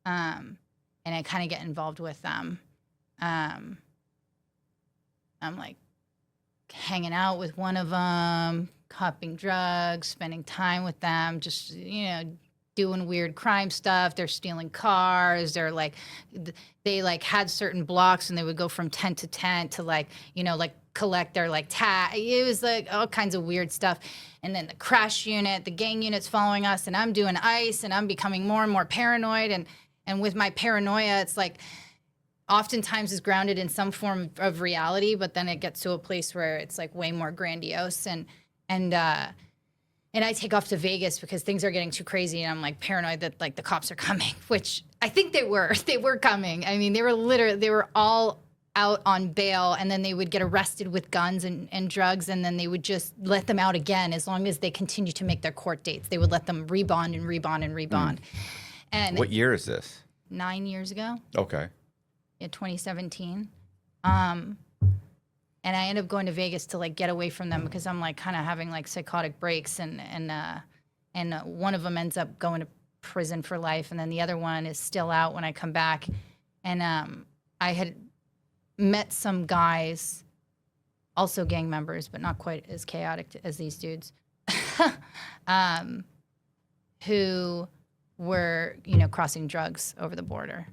and I kind of get involved with them. Um, I'm like hanging out with one of them, cupping drugs, spending time with them, just, doing weird crime stuff. They're stealing cars. They're like, they like had certain blocks and they would go from tent to tent to like, like collect their like it was like all kinds of weird stuff. And then the crash unit, the gang unit's following us, and I'm doing ice, and I'm becoming more and more paranoid. And with my paranoia, it's like oftentimes is grounded in some form of reality, but then it gets to a place where it's like way more grandiose. And I take off to Vegas because things are getting too crazy, and I'm like paranoid that like the cops are coming, which I think they were. They were coming. I mean, they were all out on bail, and then they would get arrested with guns and drugs, and then they would just let them out again as long as they continue to make their court dates. They would let them rebond and rebond and rebond. And what year is this? 9 years ago. Okay. In 2017. And I ended up going to Vegas to like get away from them because I'm like kind of having like psychotic breaks, and one of them ends up going to prison for life, and then the other one is still out when I come back. And I had met some guys, also gang members, but not quite as chaotic as these dudes, who were, crossing drugs over the border.